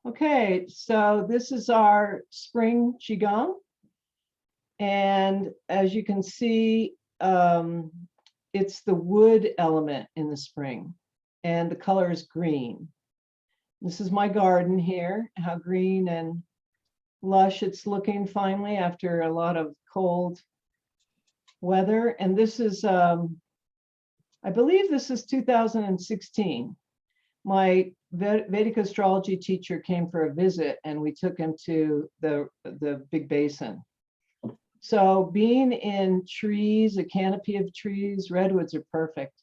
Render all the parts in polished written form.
Okay, so this is our spring Qigong. And as you can see, it's the wood element in the spring, and the color is green. This is my garden here, how green and lush it's looking finally after a lot of cold weather. And this is, I believe this is 2016. My Vedic astrology teacher came for a visit and we took him to the big basin. So being in trees, a canopy of trees, redwoods are perfect.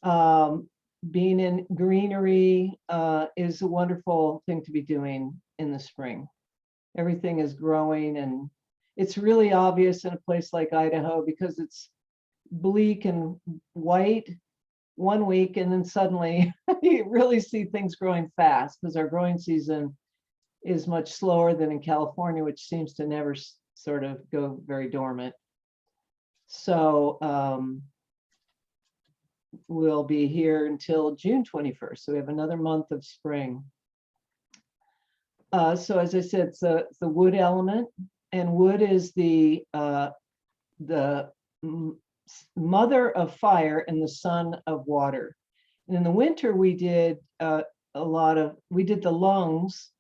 Being in greenery is a wonderful thing to be doing in the spring. Everything is growing, and it's really obvious in a place like Idaho because it's bleak and white 1 week, and then suddenly you really see things growing fast because our growing season is much slower than in California, which seems to never sort of go very dormant. So we'll be here until June 21st. So we have another month of spring. So as I said, it's the wood element, and wood is the mother of fire and the son of water. And in the winter, we did we did the lungs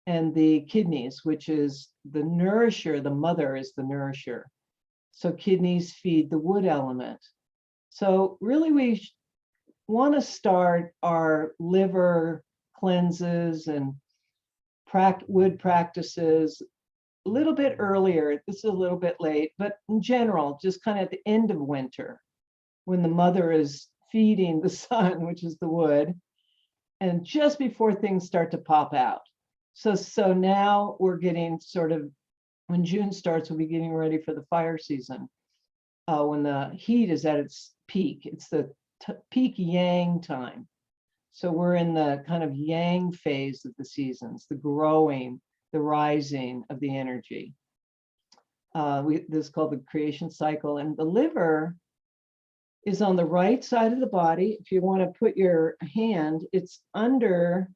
and the kidneys, which is the nourisher. The mother is the nourisher. So kidneys feed the wood element. So really we want to start our liver cleanses and wood practices a little bit earlier. This is a little bit late, but in general, just kind of at the end of winter, when the mother is feeding the sun, which is the wood, and just before things start to pop out. So now we're getting sort of, when June starts, we'll be getting ready for the fire season. When the heat is at its peak, it's the peak yang time. So we're in the kind of yang phase of the seasons, the growing, the rising of the energy. This is called the creation cycle, and the liver is on the right side of the body. If you want to put your hand, it's under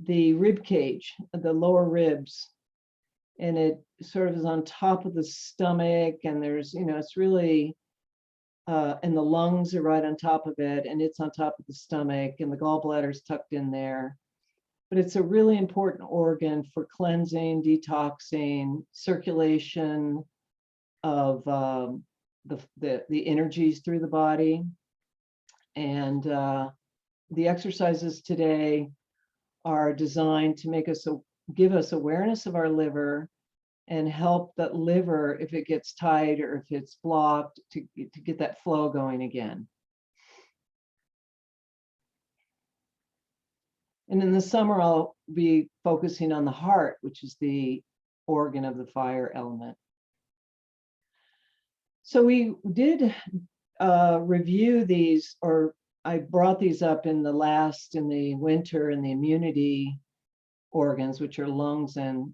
the rib cage, the lower ribs, and it sort of is on top of the stomach, and there's, it's really, and the lungs are right on top of it, and it's on top of the stomach, and the gallbladder is tucked in there. But it's a really important organ for cleansing, detoxing, circulation of the energies through the body. And the exercises today are designed to give us awareness of our liver and help that liver, if it gets tight or if it's blocked, to get that flow going again. And in the summer, I'll be focusing on the heart, which is the organ of the fire element. So we did review these, or I brought these up in the winter, in the immunity organs, which are lungs and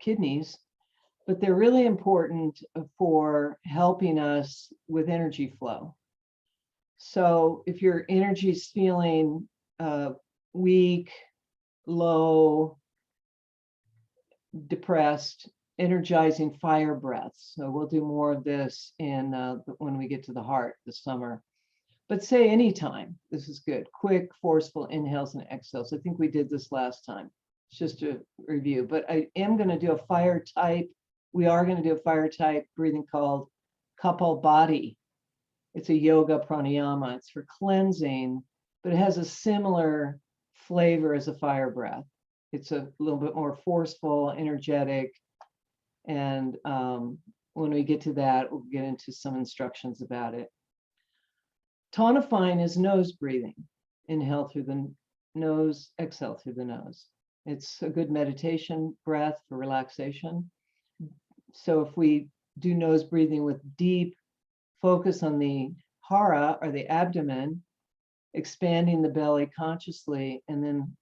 kidneys, but they're really important for helping us with energy flow. So if your energy is feeling weak, low, depressed, energizing fire breaths. So we'll do more of this when we get to the heart this summer. But say anytime, this is good. Quick, forceful inhales and exhales. I think we did this last time. It's just a review, but I am going to do a fire type. We are going to do a fire type breathing called Kapalbhati. It's a yoga pranayama. It's for cleansing, but it has a similar flavor as a fire breath. It's a little bit more forceful, energetic. And when we get to that, we'll get into some instructions about it. Tonifying is nose breathing. Inhale through the nose, exhale through the nose. It's a good meditation breath for relaxation. So if we do nose breathing with deep focus on the hara, or the abdomen, expanding the belly consciously, and then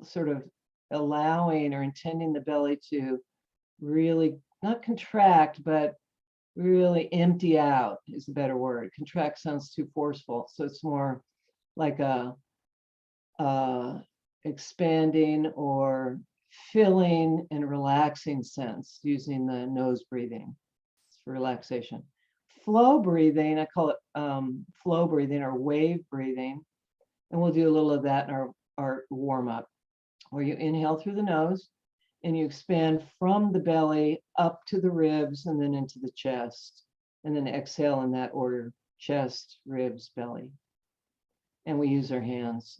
sort of allowing or intending the belly to really not contract, but really empty out is a better word. Contract sounds too forceful. So it's more like expanding or filling and relaxing sense using the nose breathing for relaxation. Flow breathing, I call it flow breathing or wave breathing. And we'll do a little of that in our warm up, where you inhale through the nose and you expand from the belly up to the ribs and then into the chest. And then exhale in that order, chest, ribs, belly. And we use our hands.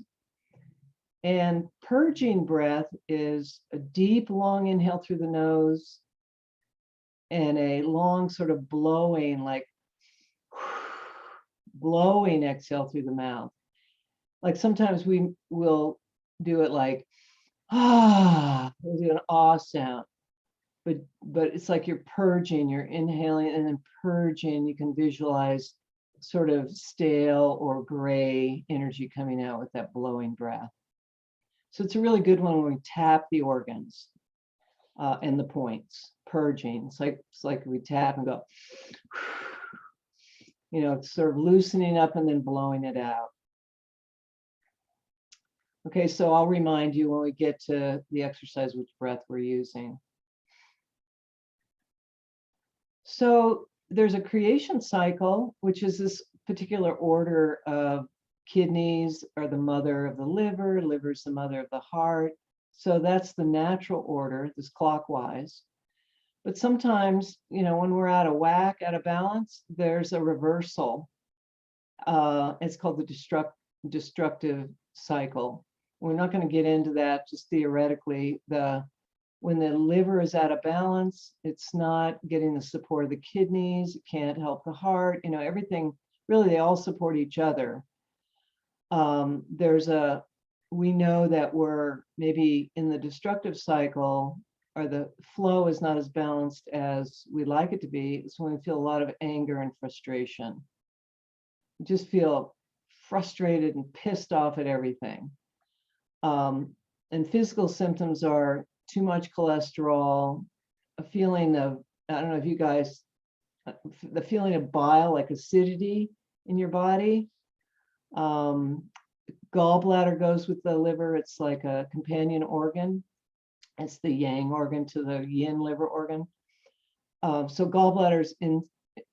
And purging breath is a deep, long inhale through the nose and a long sort of blowing, like blowing exhale through the mouth. Like sometimes we will do it like, we'll do an ah sound, but it's like you're purging, you're inhaling and then purging. You can visualize sort of stale or gray energy coming out with that blowing breath. So it's a really good one when we tap the organs and the points, purging. It's like we tap and go, you know, it's sort of loosening up and then blowing it out. Okay, so I'll remind you when we get to the exercise which breath we're using. So there's a creation cycle, which is this particular order of kidneys are the mother of the liver, liver's the mother of the heart. So that's the natural order, this clockwise. But sometimes, you know, when we're out of whack, out of balance, there's a reversal. It's called the destructive cycle. We're not going to get into that, just theoretically. When the liver is out of balance, it's not getting the support of the kidneys, it can't help the heart, you know, everything, really, they all support each other. We know that we're maybe in the destructive cycle, or the flow is not as balanced as we'd like it to be. It's when we feel a lot of anger and frustration. We just feel frustrated and pissed off at everything. And physical symptoms are too much cholesterol, a feeling of, I don't know if you guys, the feeling of bile, like acidity in your body. Gallbladder goes with the liver. It's like a companion organ. It's the yang organ to the yin liver organ. So gallbladder is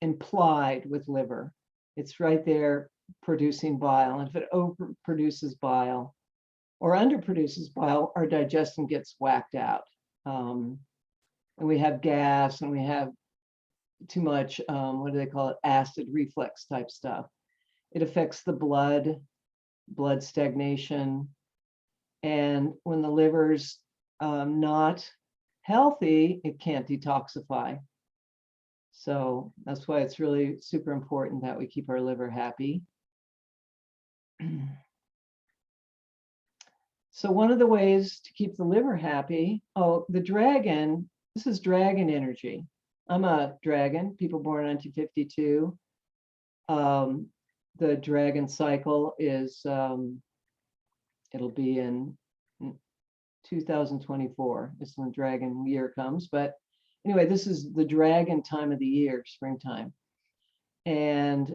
implied with liver. It's right there producing bile. And if it overproduces bile or underproduces bile, our digestion gets whacked out. And we have gas and we have too much, what do they call it? Acid reflux type stuff. It affects the blood stagnation. And when the liver's not healthy, it can't detoxify. So that's why it's really super important that we keep our liver happy. So one of the ways to keep the liver happy, the dragon, this is dragon energy. I'm a dragon, people born in 1952. The dragon cycle is, it'll be in 2024, is when dragon year comes. But anyway, this is the dragon time of the year, springtime. And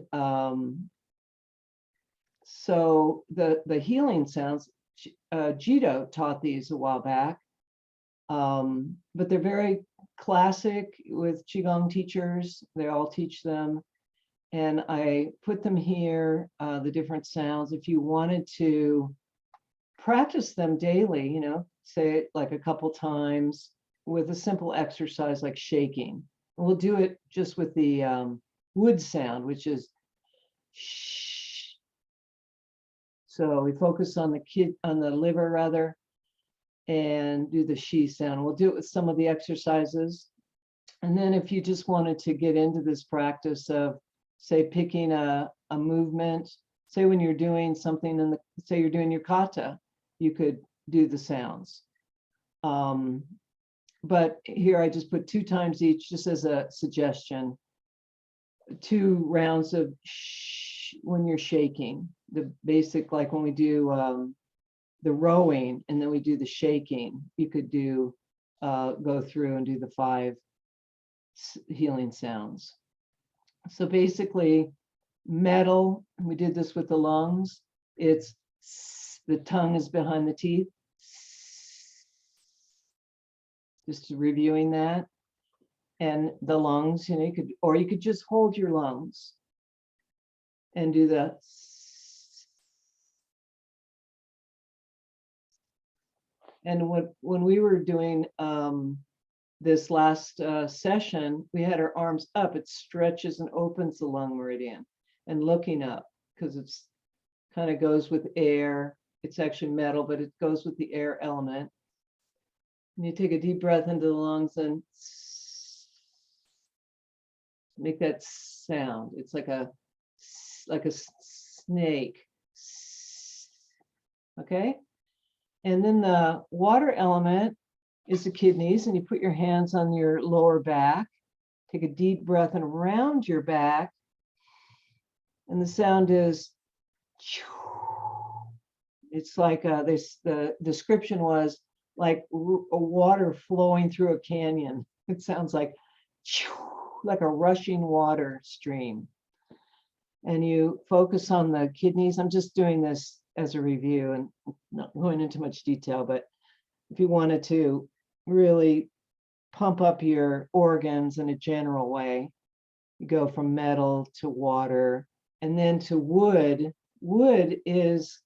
so the healing sounds, Jito taught these a while back, but they're very classic with Qigong teachers. They all teach them. And I put them here, the different sounds. If you wanted to practice them daily, you know, say it like a couple times with a simple exercise like shaking. And we'll do it just with the wood sound, which is shh. So we focus on the liver rather, and do the she sound. We'll do it with some of the exercises. And then if you just wanted to get into this practice of, say, picking a movement, say when you're doing something say you're doing your kata, you could do the sounds. But here I just put 2 times each, just as a suggestion. 2 rounds of shh when you're shaking. The basic, like when we do the rowing and then we do the shaking, you could do, go through and do the 5 healing sounds. So basically, metal, we did this with the lungs. It's the tongue is behind the teeth. just reviewing that. And the lungs, you know, you could just hold your lungs and do the. And when we were doing this last session, we had our arms up. It stretches and opens the lung meridian, and looking up, because it's kind of goes with air. It's actually metal, but it goes with the air element. And you take a deep breath into the lungs and make that sound. It's like a snake. Okay. And then the water element is the kidneys, and you put your hands on your lower back. Take a deep breath and around your back. And the sound is, it's like the description was like water flowing through a canyon. It sounds like a rushing water stream. And you focus on the kidneys. I'm just doing this as a review and not going into much detail, but if you wanted to really pump up your organs in a general way, you go from metal to water and then to wood. Wood is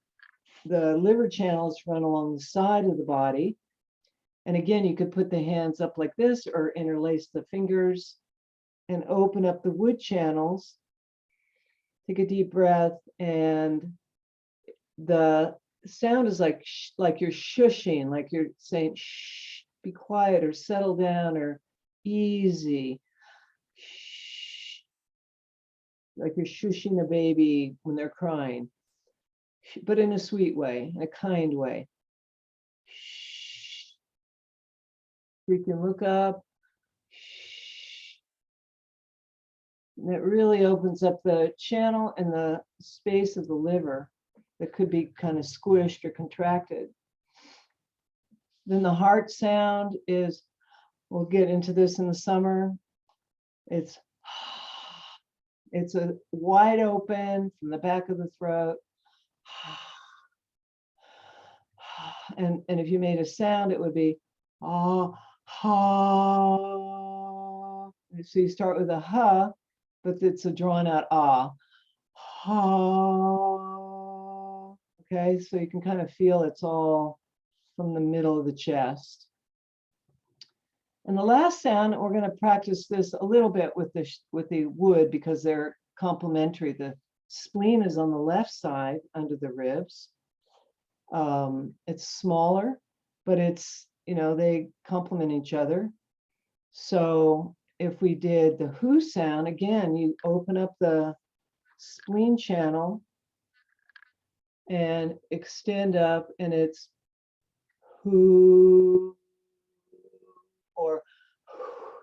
the liver channels run along the side of the body. And again, you could put the hands up like this or interlace the fingers and open up the wood channels. Take a deep breath, and the sound is like you're shushing, like you're saying, shh, be quiet or settle down or easy. Shh. Like you're shushing a baby when they're crying, but in a sweet way, a kind way. Shh. You can look up. And it really opens up the channel and the space of the liver that could be kind of squished or contracted. Then the heart sound is, we'll get into this in the summer. It's a wide open from the back of the throat. And if you made a sound, it would be ah, ha. So you start with a ha, but it's a drawn out ah. Ha. Okay, so you can kind of feel it's all from the middle of the chest. And the last sound, we're going to practice this a little bit with the wood because they're complementary. The spleen is on the left side under the ribs. It's smaller, but it's, you know, they complement each other. So if we did the who sound, again, you open up the spleen channel and extend up, and it's who, or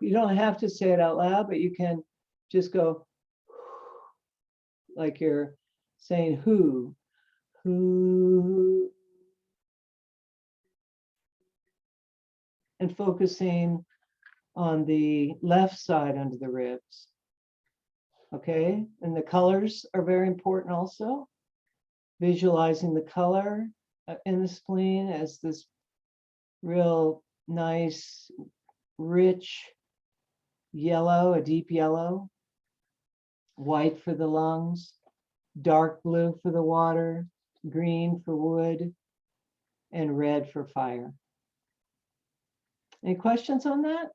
you don't have to say it out loud, but you can just go like you're saying who, and focusing on the left side under the ribs. Okay, and the colors are very important also. Visualizing the color in the spleen as this real nice, rich yellow, a deep yellow, white for the lungs, dark blue for the water, green for wood, and red for fire. Any questions on that?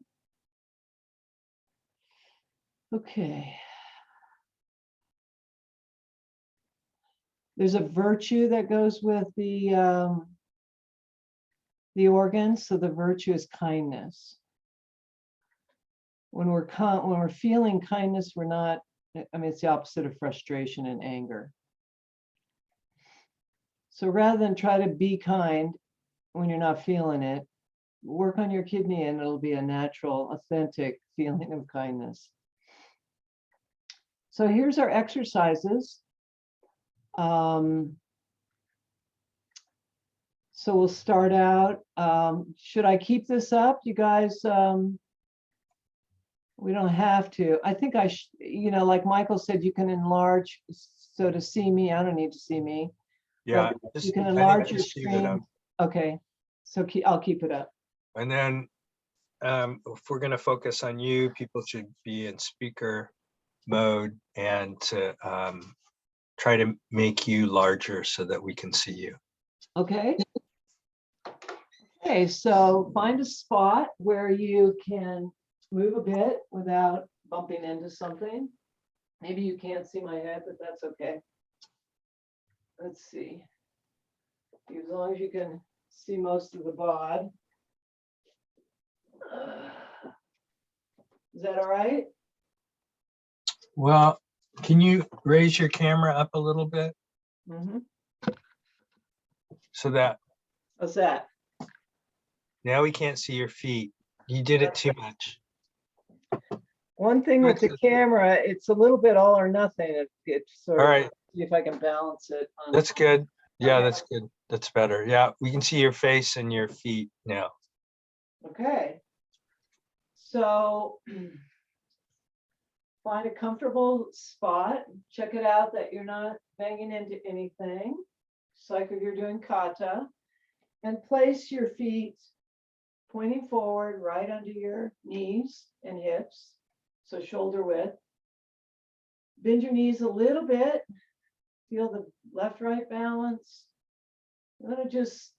Okay. There's a virtue that goes with the organs. So the virtue is kindness. When we're feeling kindness, we're not, I mean, it's the opposite of frustration and anger. So rather than try to be kind when you're not feeling it, work on your kidney and it'll be a natural, authentic feeling of kindness. So here's our exercises. So we'll start out. Should I keep this up? You guys, we don't have to. I think you know, like Michael said, you can enlarge. So to see me, I don't need to see me. Yeah, you can enlarge your screen. Okay, so I'll keep it up. And then if we're going to focus on you, people should be in speaker mode and to try to make you larger so that we can see you. Okay. Okay, so find a spot where you can move a bit without bumping into something. Maybe you can't see my head, but that's okay. Let's see. As long as you can see most of the bod. Is that all right? Well, can you raise your camera up a little bit Mm-hmm. so that What's that? now we can't see your feet? You did it too much. One thing with the camera, it's a little bit all or nothing. It's sort All of, right, see if I can balance it. On, that's good. Yeah, Okay. that's good. That's better. Yeah, we can see your face and your feet now. Okay. So find a comfortable spot. Check it out that you're not banging into anything. Just like if you're doing kata. And place your feet pointing forward right under your knees and hips. So shoulder width. Bend your knees a little bit. Feel the left-right balance. I'm going to just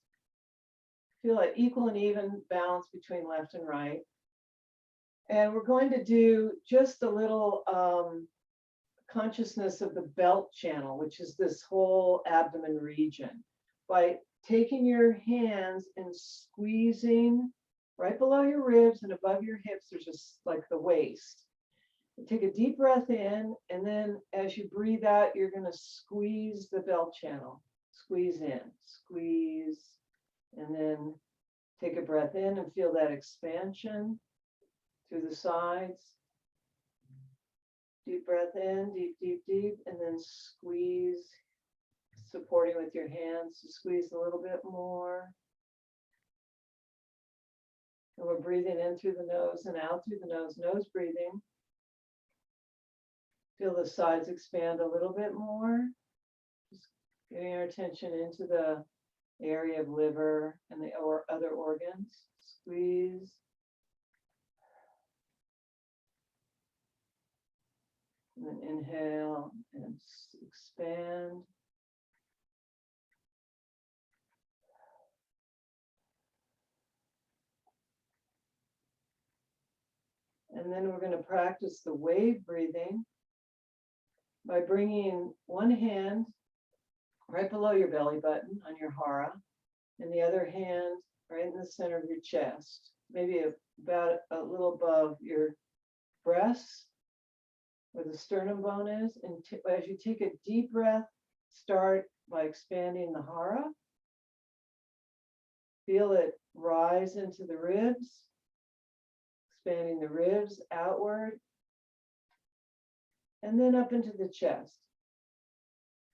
feel an equal and even balance between left and right. And we're going to do just a little consciousness of the belt channel, which is this whole abdomen region. By taking your hands and squeezing right below your ribs and above your hips, there's just like the waist. Take a deep breath in, and then as you breathe out, you're going to squeeze the belt channel. Squeeze in, squeeze, and then take a breath in and feel that expansion through the sides. Deep breath in, deep, deep, deep, and then squeeze, supporting with your hands to squeeze a little bit more. And we're breathing in through the nose and out through the nose, nose breathing. Feel the sides expand a little bit more. Just getting our attention into the area of liver and the other organs. Squeeze. And then inhale and expand. And then we're going to practice the wave breathing by bringing one hand right below your belly button on your hara, and the other hand right in the center of your chest, maybe about a little above your breasts, where the sternum bone is. And as you take a deep breath, start by expanding the hara. Feel it rise into the ribs, expanding the ribs outward, and then up into the chest,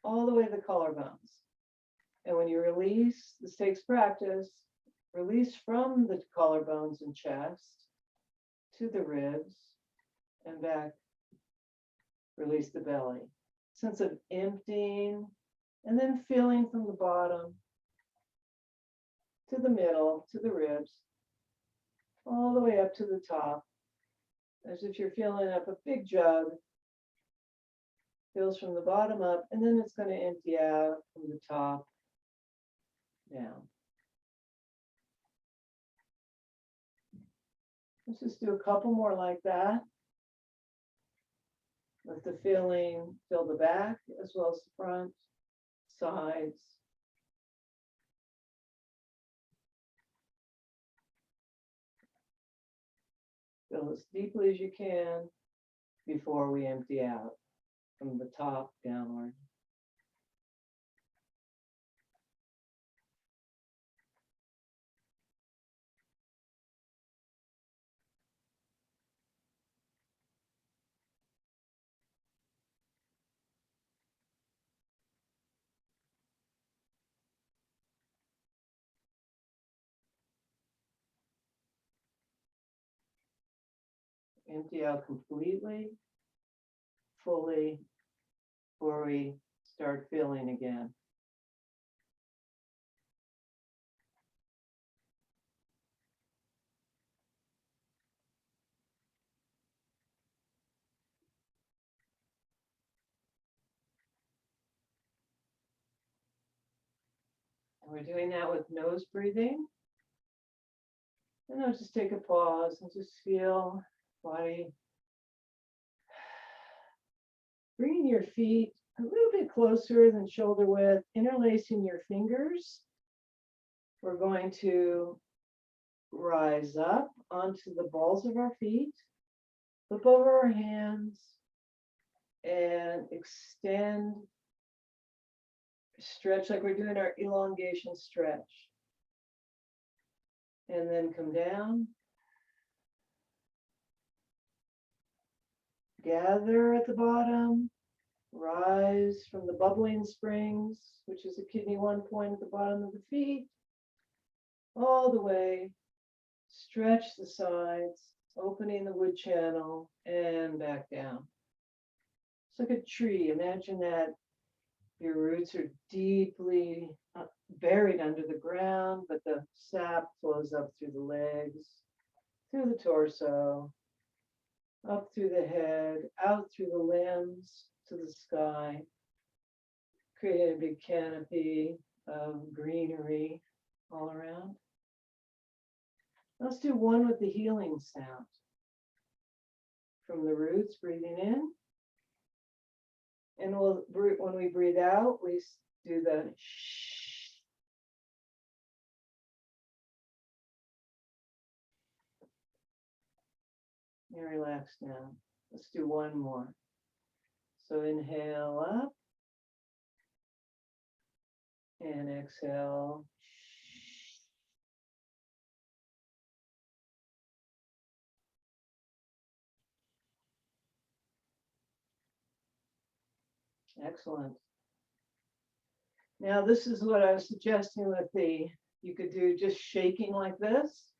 all the way to the collarbones. And when you release, this takes practice, release from the collarbones and chest to the ribs and back, release the belly. Sense of emptying, and then feeling from the bottom to the middle, to the ribs, all the way up to the top, as if you're filling up a big jug. Fills from the bottom up, and then it's going to empty out from the top down. Let's just do a couple more like that. Let the feeling fill the back as well as the front, sides. Fill as deeply as you can before we empty out from the top downward. Empty out completely, fully, before we start feeling again. We're doing that with nose breathing. And I'll just take a pause and just feel body. Bringing your feet a little bit closer than shoulder width, interlacing your fingers. We're going to rise up onto the balls of our feet, flip over our hands, and extend, stretch like we're doing our elongation stretch. And then come down. Gather at the bottom, rise from the bubbling springs, which is a kidney 1 point at the bottom of the feet, all the way, stretch the sides, opening the wood channel and back down. It's like a tree. Imagine that your roots are deeply buried under the ground, but the sap flows up through the legs, through the torso, up through the head, out through the limbs to the sky, creating a big canopy of greenery all around. Let's do one with the healing sound. From the roots, breathing in. And we'll, when we breathe out, we do the shh. And relax now. Let's do one more. So inhale up. And exhale. Excellent. Now this is what I was suggesting with you could do just shaking like this.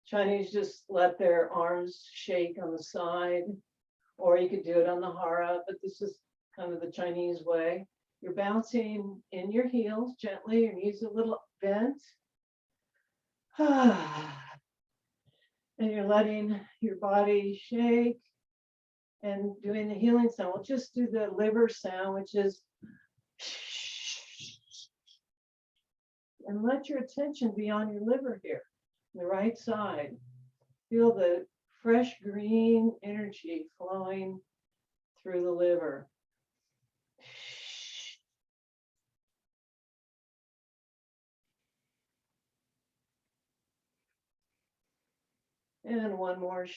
Chinese just let their arms shake on the side, or you could do it on the hara, but this is kind of the Chinese way. You're bouncing in your heels gently, your knees a little bent. And you're letting your body shake and doing the healing sound. We'll just do the liver sound, which is, and let your attention be on your liver here, the right side. Feel the fresh green energy flowing through the liver. And one more.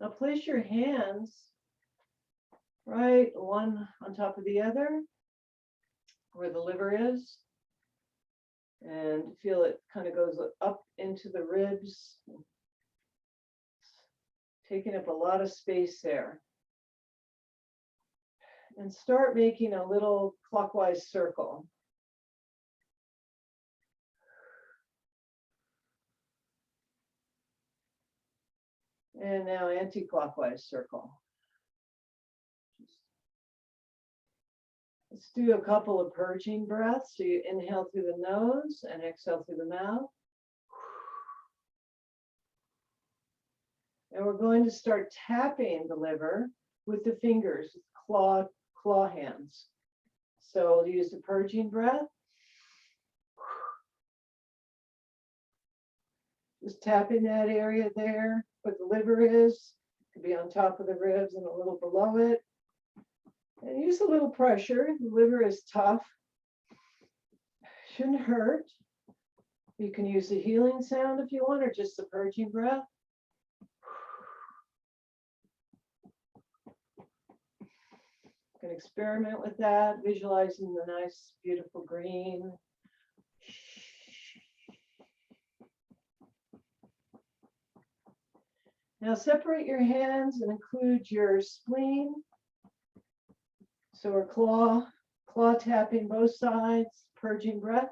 Now place your hands right one on top of the other where the liver is, and feel it kind of goes up into the ribs, taking up a lot of space there. And start making a little clockwise circle. And now anti-clockwise circle. Let's do a couple of purging breaths. So you inhale through the nose and exhale through the mouth. And we're going to start tapping the liver with the fingers, claw hands. So we'll use the purging breath. Just tapping that area there where the liver is. It could be on top of the ribs and a little below it. And use a little pressure. The liver is tough. Shouldn't hurt. You can use the healing sound if you want, or just the purging breath. You can experiment with that, visualizing the nice, beautiful green. Now separate your hands and include your spleen. So we're claw tapping both sides, purging breath.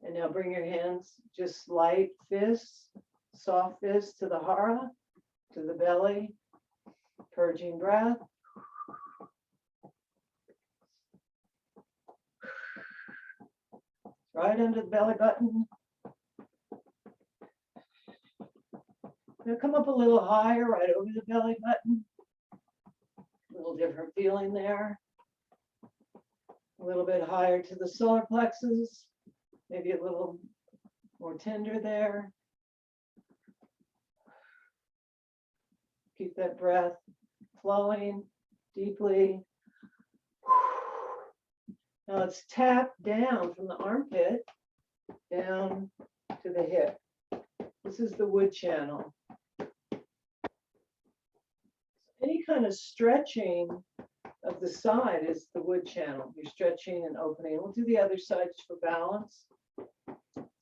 And now bring your hands, just light fists, soft fists to the hara, to the belly, purging breath. right under the belly button. Now come up a little higher, right over the belly button. A little different feeling there. A little bit higher to the solar plexus, maybe a little more tender there. Keep that breath flowing deeply. Now let's tap down from the armpit down to the hip. This is the wood channel. Any kind of stretching of the side is the wood channel. You're stretching and opening. We'll do the other side just for balance.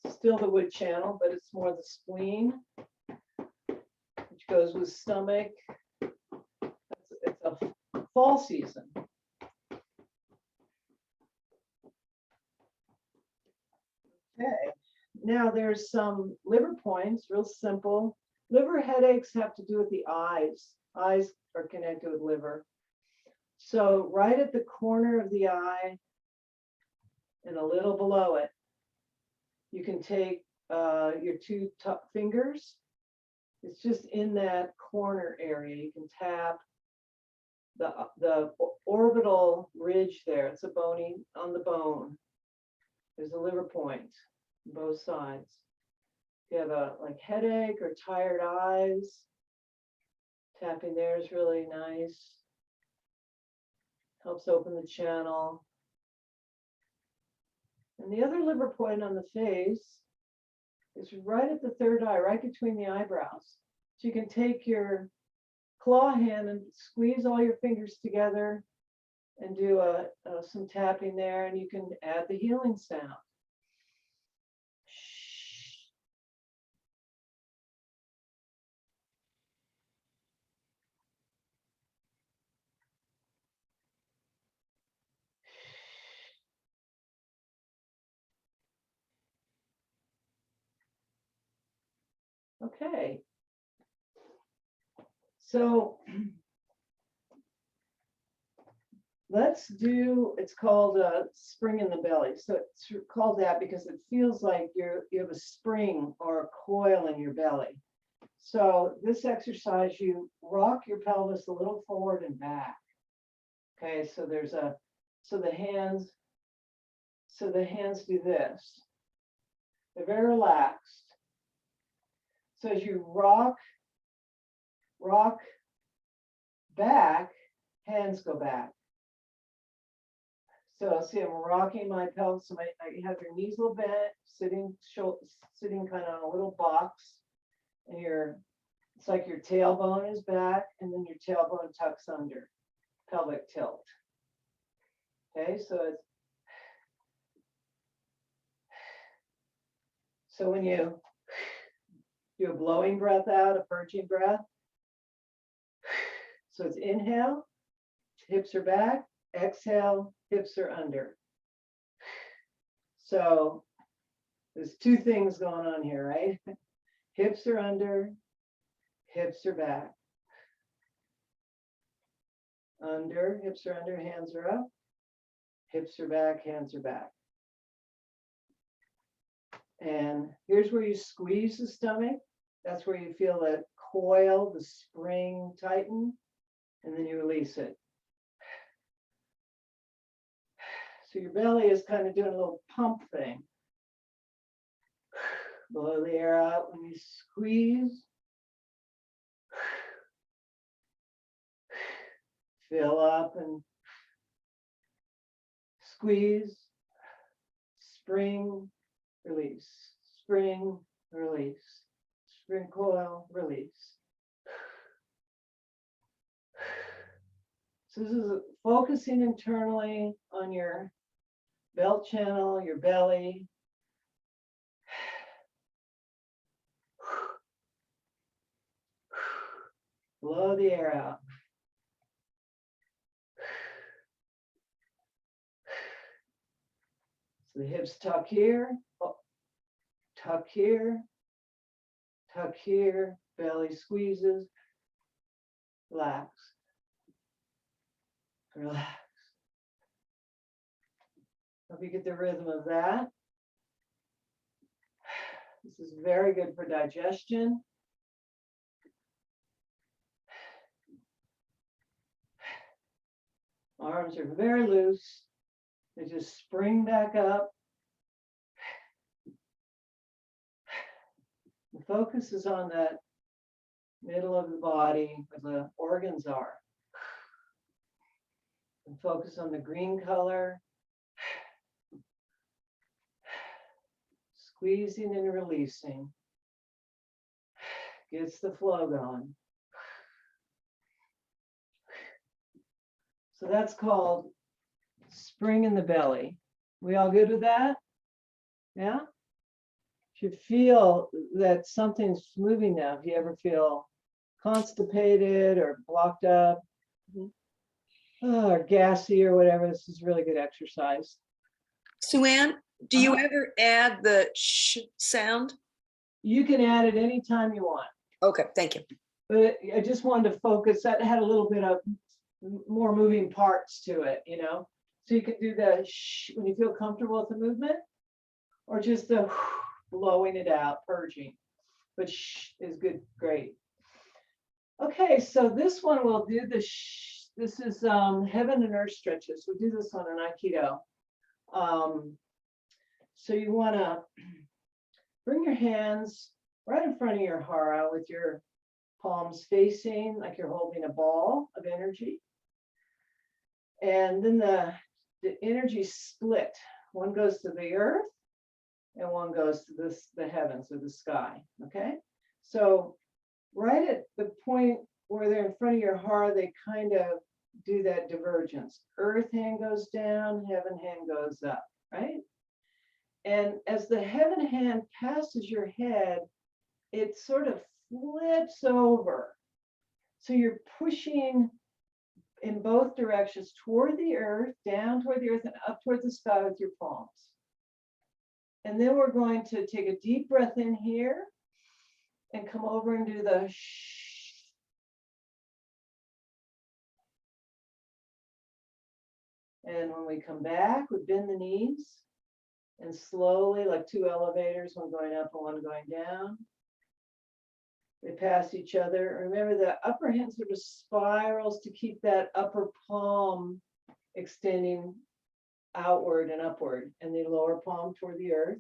Still the wood channel, but it's more the spleen, which goes with stomach. It's a fall season. Okay, now there's some liver points, real simple. Liver headaches have to do with the eyes. Eyes are connected with liver. So right at the corner of the eye and a little below it, you can take your two top fingers. It's just in that corner area. You can tap the orbital ridge there. It's a bony on the bone. There's a liver point on both sides. If you have a like headache or tired eyes, tapping there is really nice. Helps open the channel. And the other liver point on the face is right at the third eye, right between the eyebrows. So you can take your claw hand and squeeze all your fingers together and do some tapping there, and you can add the healing sound. Okay. So let's do, it's called a spring in the belly. So it's called that because it feels like you have a spring or a coil in your belly. So this exercise, you rock your pelvis a little forward and back. Okay, so the hands do this. They're very relaxed. So as you rock back, hands go back. So see, I'm rocking my pelvis. So I have your knees a little bent, sitting kind of on a little box, and it's like your tailbone is back, and then your tailbone tucks under, pelvic tilt. Okay, so when you do a blowing breath out, a purging breath. So it's inhale, hips are back, exhale, hips are under. So there's two things going on here, right? Hips are under, hips are back. Under, hips are under, hands are up. Hips are back, hands are back. And here's where you squeeze the stomach. That's where you feel that coil, the spring tighten, and then you release it. So your belly is kind of doing a little pump thing. Blow the air out when you squeeze. Fill up and squeeze. Spring, release. Spring, release. Spring coil, release. So this is focusing internally on your belt channel, your belly. Blow the air out. So the hips tuck here, tuck here, tuck here, belly squeezes, relax, relax. Hope you get the rhythm of that. This is very good for digestion. Arms are very loose. They just spring back up. The focus is on that middle of the body where the organs are. And focus on the green color. Squeezing and releasing. Gets the flow going. So that's called spring in the belly. We all good with that? Yeah? If you feel that something's moving now, if you ever feel constipated or blocked up, or gassy or whatever, this is really good exercise. Sue Ann, do you ever add the sh sound? You can add it anytime you want. Okay, thank you. But I just wanted to focus, that had a little bit of more moving parts to it, you know? So you can do the shh when you feel comfortable with the movement, or just the blowing it out, purging. But shh is good, great. Okay, so this one we'll do the shh. This is heaven and earth stretches. We'll do this on an Aikido. So you want to bring your hands right in front of your hara with your palms facing like you're holding a ball of energy. And then the energy split. One goes to the earth and one goes to the heavens or the sky. Okay, so right at the point where they're in front of your heart, they kind of do that divergence. Earth hand goes down, heaven hand goes up, right? And as the heaven hand passes your head, it sort of flips over. So you're pushing in both directions toward the earth, down toward the earth, and up toward the sky with your palms. And then we're going to take a deep breath in here and come over and do the shh. And when we come back, we bend the knees and slowly, like two elevators, one going up and one going down. They pass each other. Remember, the upper hand sort of spirals to keep that upper palm extending outward and upward, and the lower palm toward the earth.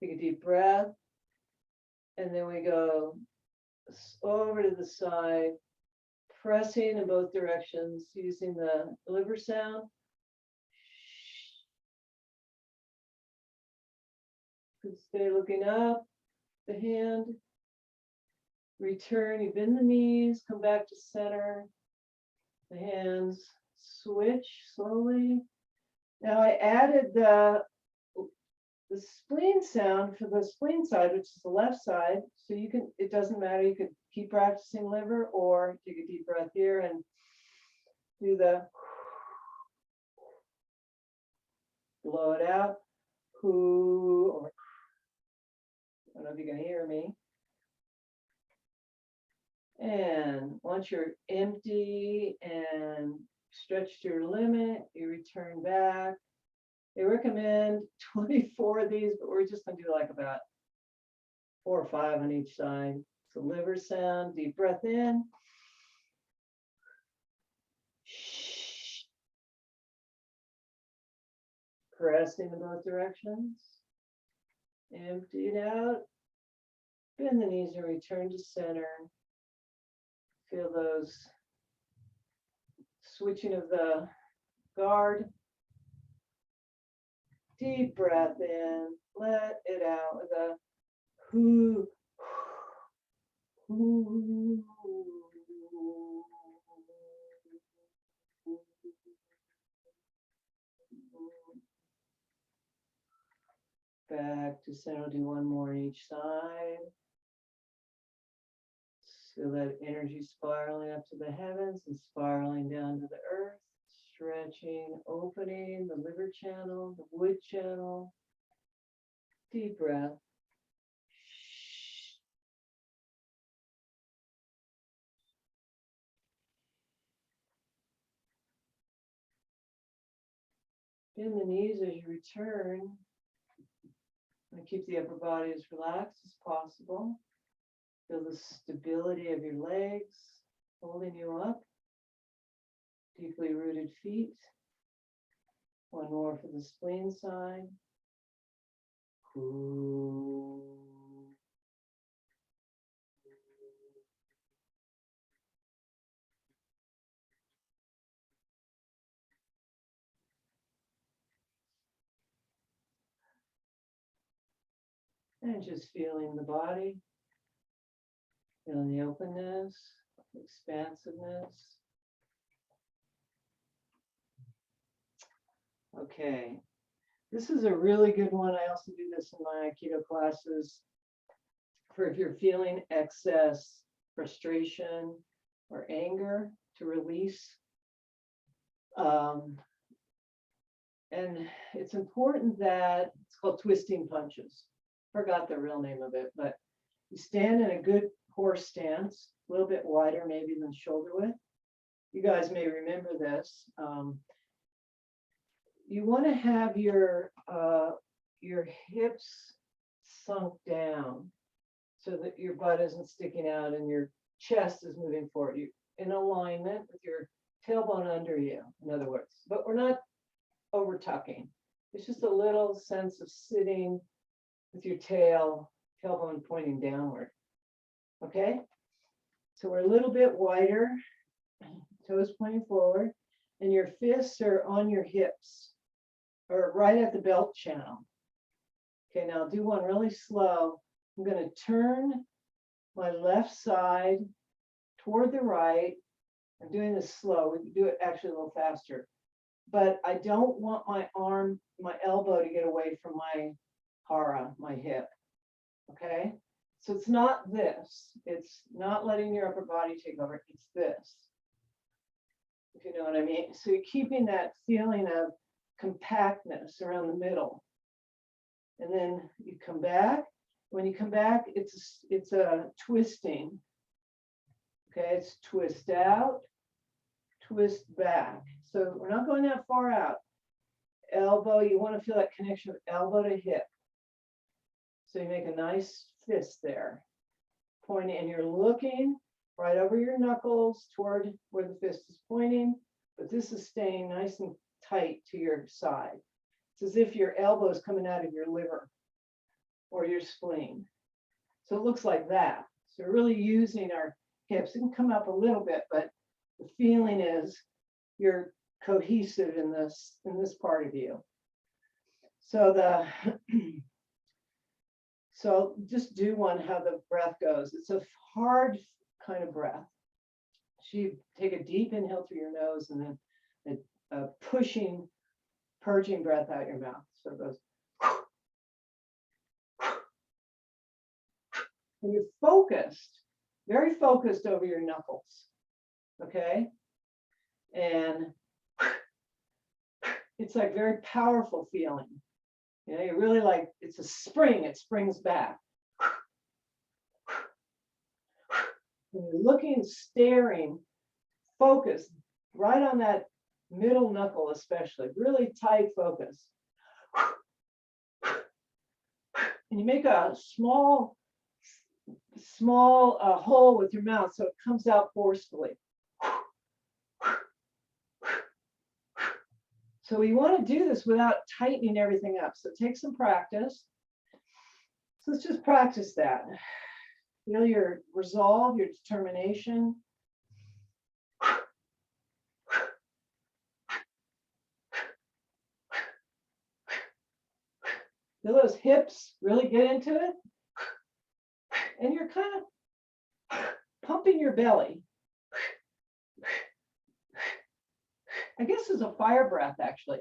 Take a deep breath. And then we go over to the side, pressing in both directions using the liver sound. Stay looking up, the hand. Return, you bend the knees, come back to center. The hands switch slowly. Now I added the spleen sound for the spleen side, which is the left side. So you can, it doesn't matter, you could keep practicing liver or take a deep breath here and do the blow it out. Who, or I don't know if you can hear me. And once you're empty and stretched to your limit, you return back. They recommend 24 of these, but we're just going to do like about 4 or 5 on each side. So liver sound, deep breath in. Pressing in both directions. Empty it out. Bend the knees and return to center. Feel those switching of the guard. Deep breath in, let it out with a whoo, whoo. Back to center, do one more each side. Feel that energy spiraling up to the heavens and spiraling down to the earth, stretching, opening the liver channel, the wood channel. Deep breath. Bend the knees as you return. And keep the upper body as relaxed as possible. Feel the stability of your legs holding you up. Deeply rooted feet. One more for the spleen side. And just feeling the body, feeling the openness, expansiveness. Okay, this is a really good one. I also do this in my Aikido classes for if you're feeling excess frustration or anger to release. And it's important that it's called twisting punches. Forgot the real name of it, but you stand in a good horse stance, a little bit wider maybe than shoulder width. You guys may remember this. You want to have your hips sunk down so that your butt isn't sticking out and your chest is moving forward. You in alignment with your tailbone under you, in other words. But we're not over tucking. It's just a little sense of sitting with your tailbone pointing downward. Okay? So we're a little bit wider, toes pointing forward, and your fists are on your hips or right at the belt channel. Okay, now I'll do one really slow. I'm going to turn my left side toward the right. I'm doing this slow. We can do it actually a little faster. But I don't want my arm, my elbow to get away from my hara, my hip. Okay? So it's not this. It's not letting your upper body take over. It's this. If you know what I mean. So you're keeping that feeling of compactness around the middle. And then you come back. When you come back, it's a twisting. Okay, it's twist out, twist back. So we're not going that far out. Elbow, you want to feel that connection of elbow to hip. So you make a nice fist there. Pointing, and you're looking right over your knuckles toward where the fist is pointing, but this is staying nice and tight to your side. It's as if your elbow is coming out of your liver or your spleen. So it looks like that. So we're really using our hips. It can come up a little bit, but the feeling is you're cohesive in this part of you. So so just do one how the breath goes. It's a hard kind of breath. So you take a deep inhale through your nose and then a pushing, purging breath out your mouth. So it goes. And you're focused, very focused over your knuckles. Okay? And it's like very powerful feeling. You know, you really like, it's a spring, it springs back. And you're looking, staring, focused right on that middle knuckle, especially, really tight focus. And you make a small hole with your mouth so it comes out forcefully. So we want to do this without tightening everything up. So take some practice. So let's just practice that. Feel your resolve, your determination. Feel those hips really get into it. And you're kind of pumping your belly. I guess it's a fire breath, actually.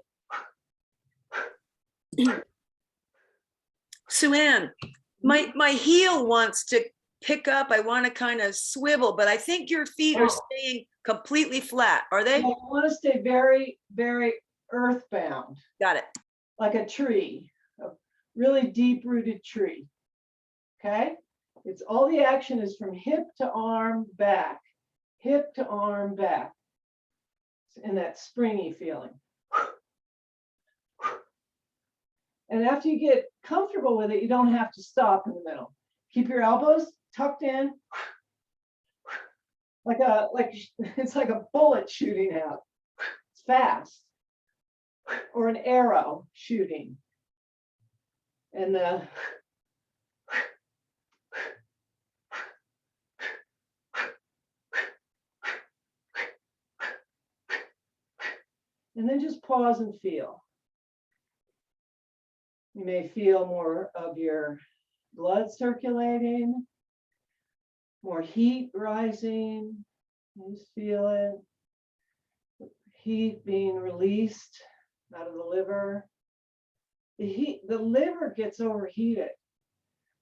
Sue-Ann, my heel wants to pick up. I want to kind of swivel, but I think your feet are staying completely flat. Are they? I want to stay very, very earthbound. Got it. Like a tree, a really deep-rooted tree. Okay? It's all the action is from hip to arm, back. Hip to arm, back. And that springy feeling. And after you get comfortable with it, you don't have to stop in the middle. Keep your elbows tucked in, it's like a bullet shooting out. It's fast, or an arrow shooting. And then just pause and feel. You may feel more of your blood circulating, more heat rising. You just feel it. Heat being released out of the liver. The liver gets overheated.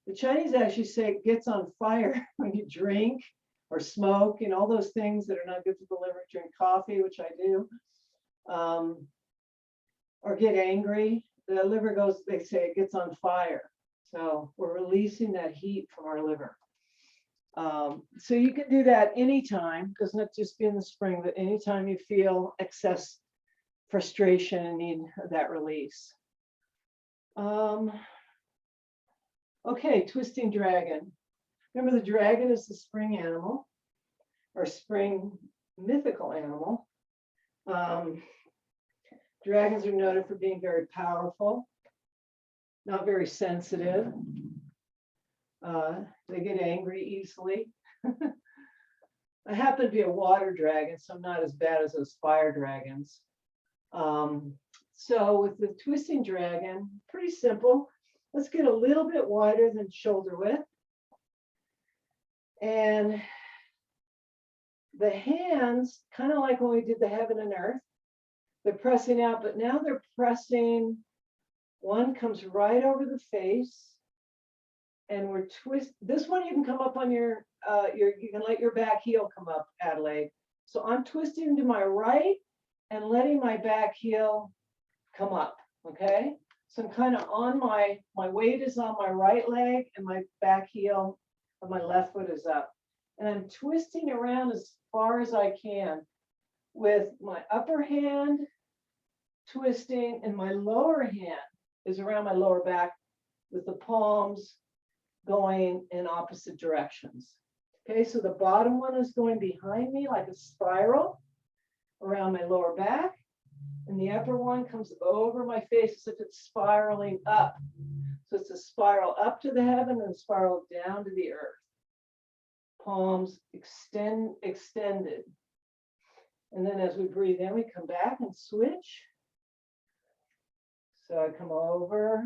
The Chinese actually say it gets on fire when you drink or smoke, all those things that are not good for the liver. Drink coffee, which I do, or get angry. The liver goes, they say it gets on fire. So we're releasing that heat from our liver. So you can do that anytime. Doesn't have to just be in the spring, but anytime you feel excess frustration and need that release. Okay, twisting dragon. Remember, the dragon is the spring animal, or spring mythical animal. Dragons are noted for being very powerful, not very sensitive. They get angry easily. I happen to be a water dragon, so I'm not as bad as those fire dragons. So with the twisting dragon, pretty simple. Let's get a little bit wider than shoulder width. And the hands, kind of like when we did the heaven and earth, they're pressing out, but now they're pressing. One comes right over the face, and we're twist. This one you can come up on you can let your back heel come up, Adelaide. So I'm twisting to my right and letting my back heel come up, okay? So I'm kind of on my weight is on my right leg and my back heel of my left foot is up. And I'm twisting around as far as I can with my upper hand twisting, and my lower hand is around my lower back with the palms going in opposite directions. Okay, so the bottom one is going behind me like a spiral around my lower back, and the upper one comes over my face as if it's spiraling up. So it's a spiral up to the heaven and a spiral down to the earth. Palms extended. And then as we breathe in, we come back and switch. So I come over.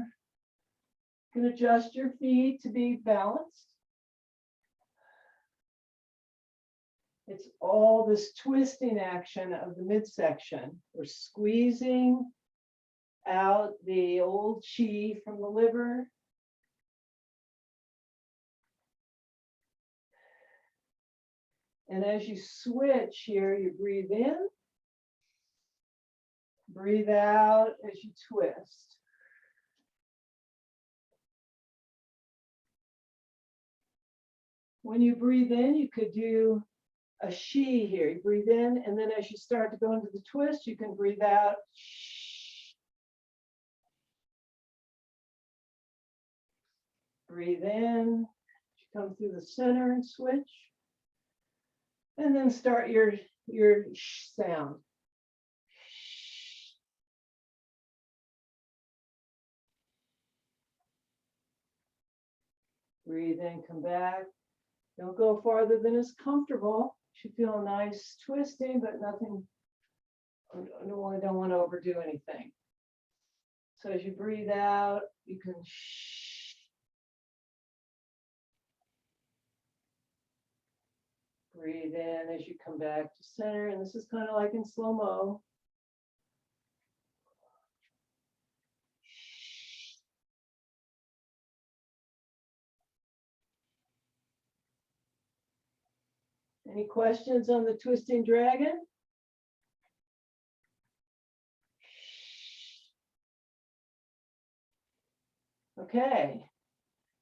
You can adjust your feet to be balanced. It's all this twisting action of the midsection. We're squeezing out the old chi from the liver. And as you switch here, you breathe in, breathe out as you twist. When you breathe in, you could do a she here. You breathe in, and then as you start to go into the twist, you can breathe out. Breathe in, you come through the center and switch. And then start your sh sound. Breathe in, come back. Don't go farther than is comfortable. You should feel a nice twisting, but nothing. I don't want to overdo anything. So as you breathe out, you can shh. Breathe in as you come back to center, and this is kind of like in slow-mo. Any questions on the twisting dragon? Okay,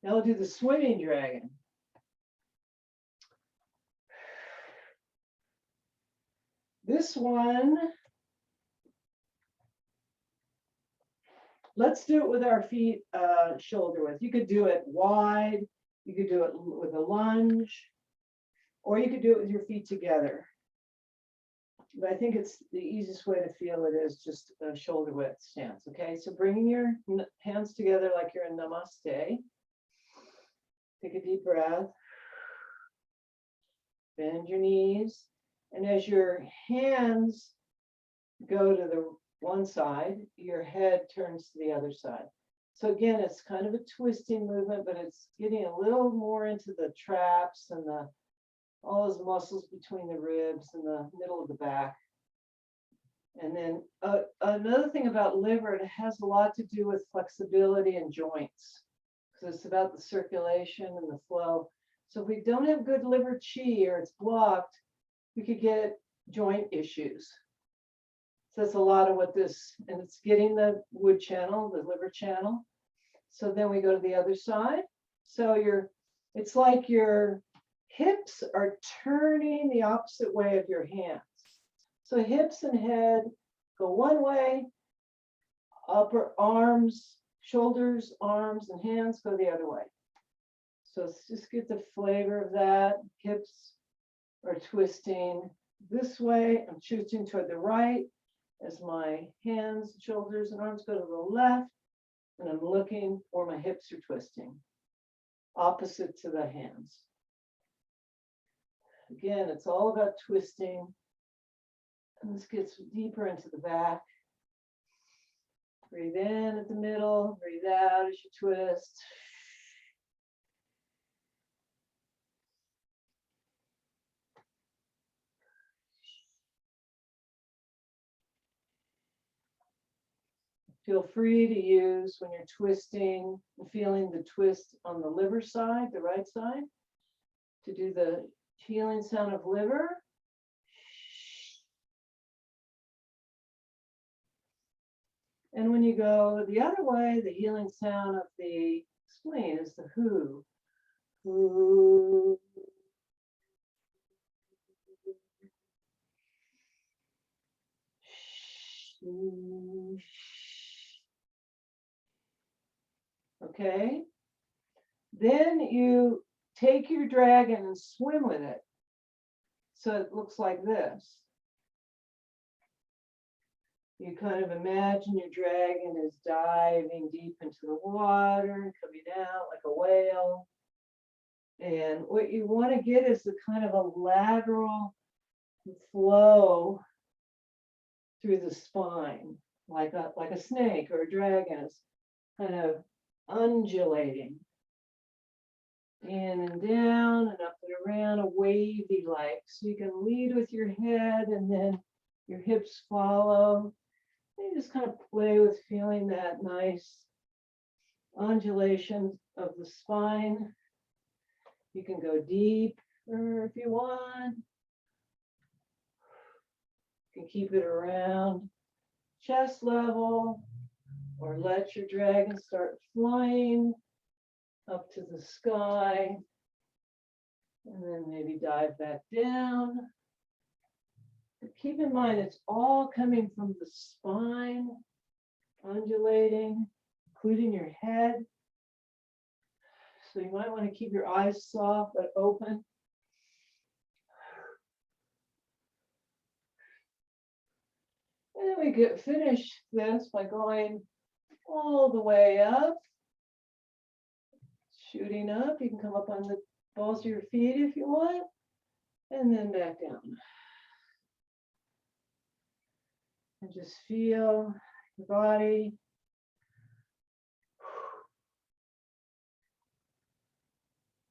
now we'll do the swimming dragon. This one Let's do it with our feet shoulder width. You could do it wide, you could do it with a lunge, or you could do it with your feet together. But I think it's the easiest way to feel it is just a shoulder width stance. Okay, so bringing your hands together like you're in namaste. Take a deep breath. Bend your knees. And as your hands go to the one side, your head turns to the other side. So again, it's kind of a twisting movement, but it's getting a little more into the traps and all those muscles between the ribs and the middle of the back. And then another thing about liver, it has a lot to do with flexibility and joints, because it's about the circulation and the flow. So if we don't have good liver chi or it's blocked, we could get joint issues. So that's a lot of what this, and it's getting the wood channel, the liver channel. So then we go to the other side. So it's like your hips are turning the opposite way of your hands. So hips and head go one way, upper arms, shoulders, arms, and hands go the other way. So let's just get the flavor of that. Hips are twisting this way. I'm shooting toward the right as my hands, shoulders, and arms go to the left. And I'm looking for my hips are twisting, opposite to the hands. Again, it's all about twisting. And this gets deeper into the back. Breathe in at the middle, breathe out as you twist. Feel free to use, when you're twisting, feeling the twist on the liver side, the right side, to do the healing sound of liver. And when you go the other way, the healing sound of the spleen is the who. Who. Okay. Then you take your dragon and swim with it. So it looks like this. You kind of imagine your dragon is diving deep into the water and coming out like a whale. And what you want to get is the kind of a lateral flow through the spine, like a snake or a dragon is kind of undulating in and down and up and around, a wavy like. So you can lead with your head and then your hips follow. You just kind of play with feeling that nice undulation of the spine. You can go deeper if you want. You can keep it around chest level, or let your dragon start flying up to the sky, and then maybe dive back down. But keep in mind, it's all coming from the spine, undulating, including your head. So you might want to keep your eyes soft but open. And then we could finish this by going all the way up, shooting up. You can come up on the balls of your feet if you want, and then back down. And just feel your body.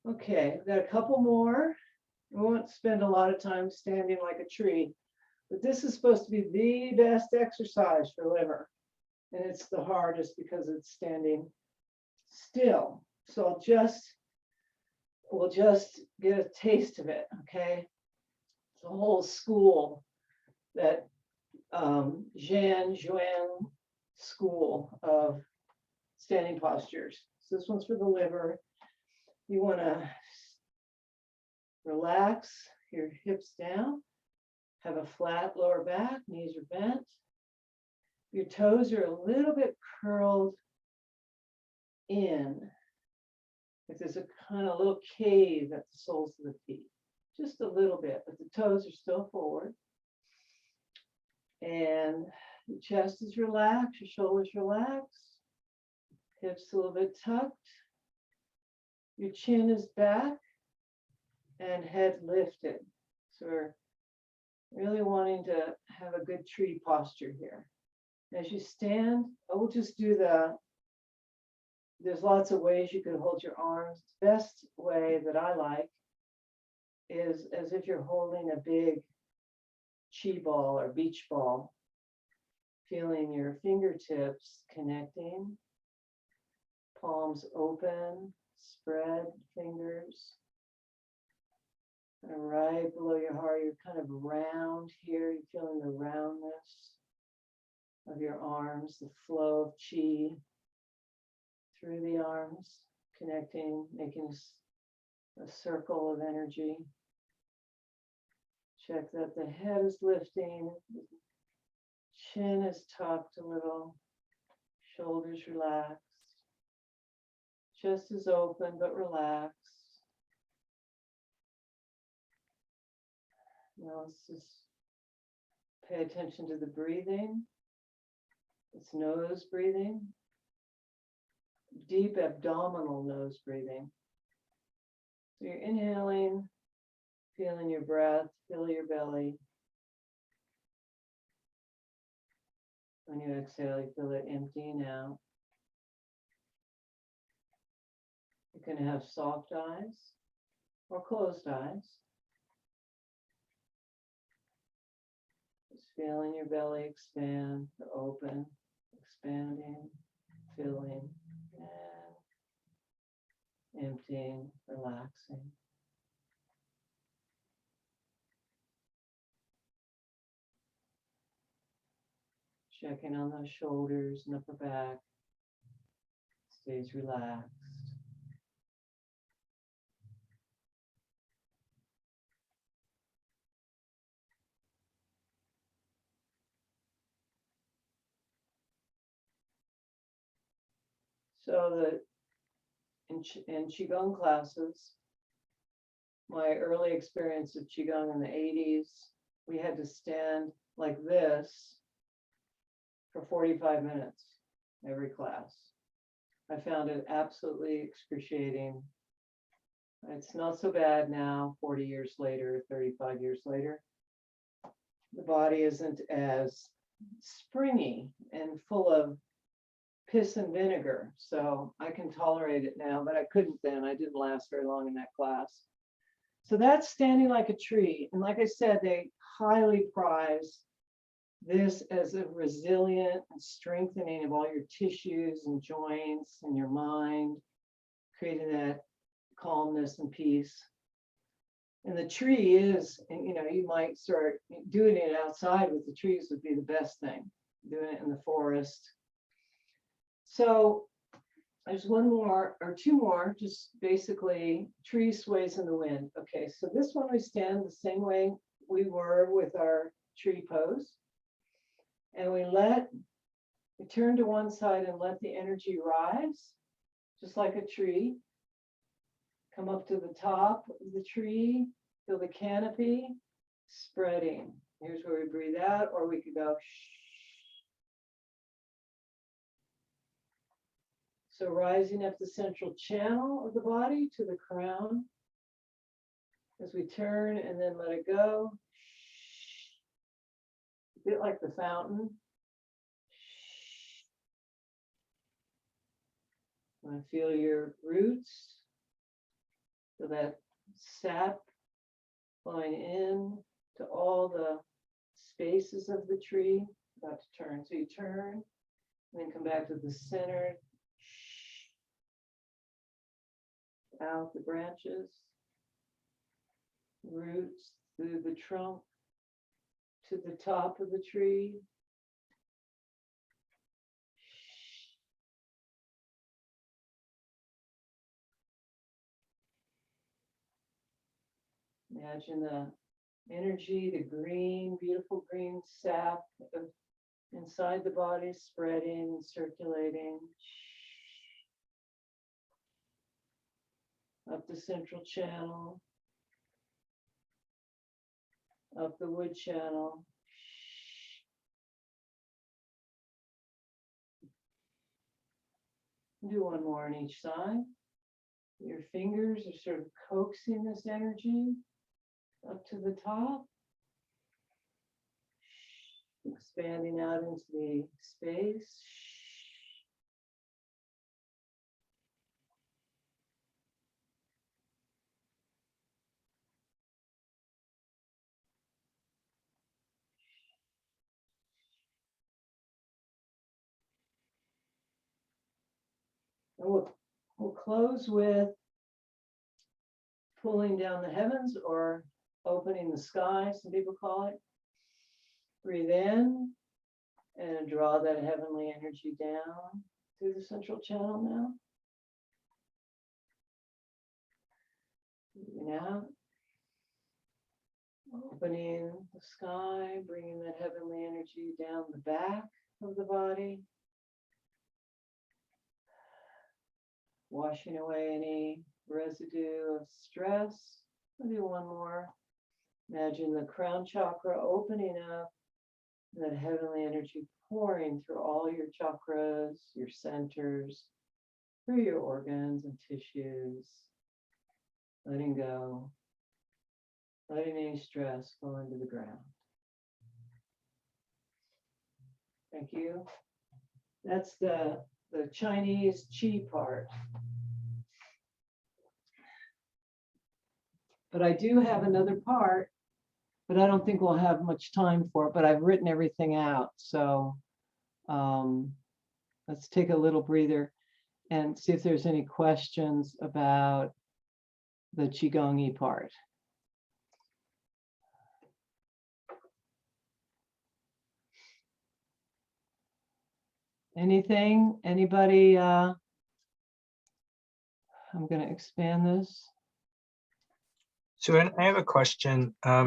Okay, we've got a couple more. We won't spend a lot of time standing like a tree, but this is supposed to be the best exercise for liver. And it's the hardest because it's standing still. So we'll just get a taste of it, okay? It's a whole school, that Zhuan school of standing postures. So this one's for the liver. You want to relax your hips down, have a flat lower back, knees are bent. Your toes are a little bit curled in. If there's a kind of little cave at the soles of the feet, just a little bit, but the toes are still forward. And the chest is relaxed, your shoulders relaxed, hips a little bit tucked. Your chin is back and head lifted. So we're really wanting to have a good tree posture here. As you stand, I will just do there's lots of ways you could hold your arms. The best way that I like is as if you're holding a big chi ball or beach ball, feeling your fingertips connecting, palms open, spread fingers. And right below your heart, you're kind of round here. You're feeling the roundness of your arms, the flow of chi through the arms, connecting, making a circle of energy. Check that the head is lifting, chin is tucked a little, shoulders relaxed, chest is open but relaxed. Now let's just pay attention to the breathing. It's nose breathing, deep abdominal nose breathing. So you're inhaling, feeling your breath, fill your belly. When you exhale, you feel it emptying out. You can have soft eyes or closed eyes. Just feeling your belly expand, open, expanding, filling, and emptying, relaxing. Checking on those shoulders and upper back. Stays relaxed. So in Qigong classes, my early experience of Qigong in the 80s, we had to stand like this for 45 minutes every class. I found it absolutely excruciating. It's not so bad now, 40 years later, 35 years later. The body isn't as springy and full of piss and vinegar, so I can tolerate it now, but I couldn't then. I didn't last very long in that class. So that's standing like a tree. And like I said, they highly prize this as a resilient and strengthening of all your tissues and joints and your mind, creating that calmness and peace. And the tree is, you know, you might start doing it outside with the trees would be the best thing, doing it in the forest. So there's one more or two more, just basically tree sways in the wind. Okay, so this one we stand the same way we were with our tree pose. And we turn to one side and let the energy rise, just like a tree. Come up to the top of the tree, feel the canopy spreading. Here's where we breathe out, or we could go shh. So rising up the central channel of the body to the crown. As we turn and then let it go. A bit like the fountain. Want to feel your roots. Feel that sap flowing in to all the spaces of the tree. About to turn. So you turn, and then come back to the center. Out the branches, roots through the trunk to the top of the tree. Imagine the energy, the green, beautiful green sap of inside the body, spreading, circulating. Up the central channel. Up the wood channel. Do one more on each side. Your fingers are sort of coaxing this energy up to the top. Expanding out into the space. And we'll close with pulling down the heavens or opening the sky, some people call it. Breathe in and draw that heavenly energy down through the central channel now. Breathing out. Opening the sky, bringing that heavenly energy down the back of the body. Washing away any residue of stress. I'll do one more. Imagine the crown chakra opening up, and that heavenly energy pouring through all your chakras, your centers, through your organs and tissues. Letting go. Letting any stress go into the ground. Thank you. That's the Chinese Qi part. But I do have another part, but I don't think we'll have much time for it, but I've written everything out. So let's take a little breather and see if there's any questions about the Qigong-y part. Anything? Anybody? I'm going to expand this. So I have a question. I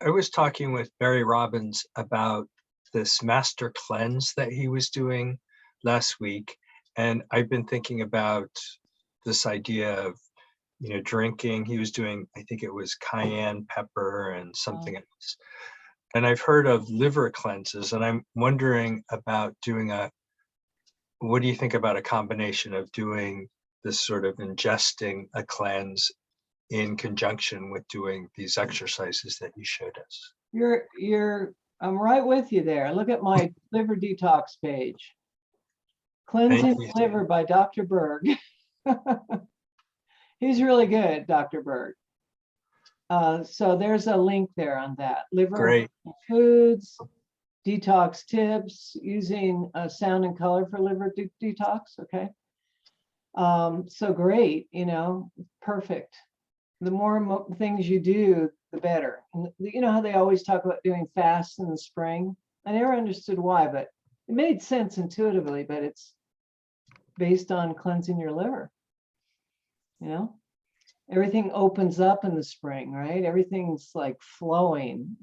was talking with Barry Robbins about this master cleanse that he was doing last week. And I've been thinking about this idea of, drinking. He was doing, I think it was cayenne pepper and something else. And I've heard of liver cleanses, and I'm wondering about what do you think about a combination of doing this sort of ingesting a cleanse in conjunction with doing these exercises that you showed us? I'm right with you there. Look at my liver detox page. Cleansing the Liver by Dr. Berg. He's really good, Dr. Berg. So there's a link there on that. Liver foods, detox tips, using sound and color for liver detox. Okay. So great, perfect. The more things you do, the better. And you know how they always talk about doing fasts in the spring? I never understood why, but it made sense intuitively, but it's based on cleansing your liver. Everything opens up in the spring, right? Everything's like flowing.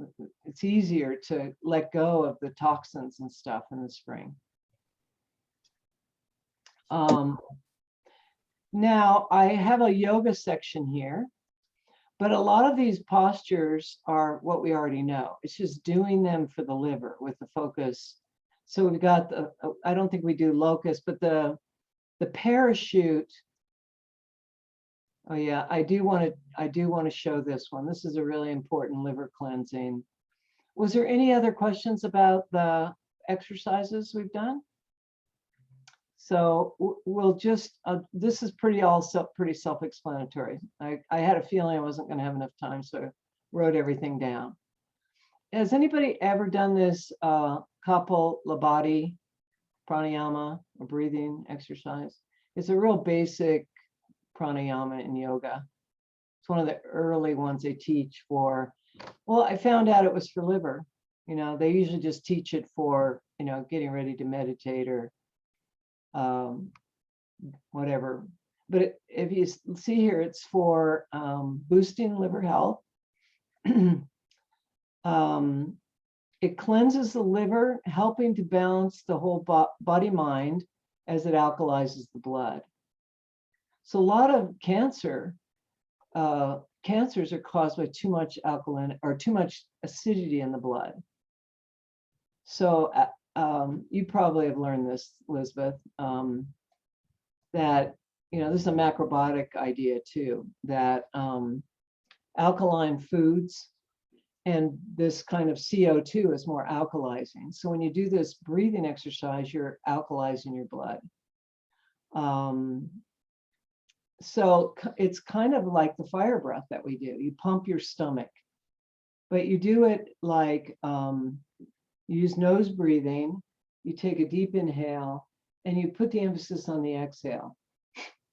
It's easier to let go of the toxins and stuff in the spring. Now I have a yoga section here, but a lot of these postures are what we already know. It's just doing them for the liver with the focus. So we've got I don't think we do locust, but the parachute. Oh yeah, I do want to show this one. This is a really important liver cleansing. Was there any other questions about the exercises we've done? So we'll just, this is pretty self-explanatory. I had a feeling I wasn't going to have enough time, so I wrote everything down. Has anybody ever done this Kapalabhati pranayama, or breathing exercise? It's a real basic pranayama in yoga. It's one of the early ones they teach for, well, I found out it was for liver. They usually just teach it for, getting ready to meditate or whatever. But if you see here, it's for boosting liver health, it cleanses the liver, helping to balance the whole body mind as it alkalizes the blood. So a lot of cancers are caused by too much alkaline or too much acidity in the blood. So you probably have learned this, Elizabeth, that, this is a macrobiotic idea too, that alkaline foods and this kind of CO2 is more alkalizing. So when you do this breathing exercise, you're alkalizing your blood. So it's kind of like the fire breath that we do. You pump your stomach, but you do it like you use nose breathing. You take a deep inhale and you put the emphasis on the exhale.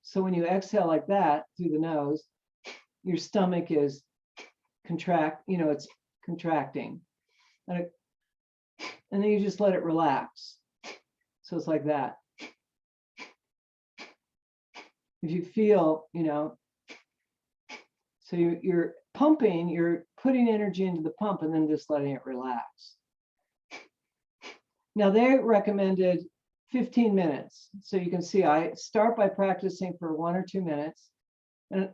So when you exhale like that through the nose, your stomach is it's contracting. And then you just let it relax. So it's like that. If you feel, so you're pumping, you're putting energy into the pump and then just letting it relax. Now they recommended 15 minutes. So you can see I start by practicing for 1 or 2 minutes. And,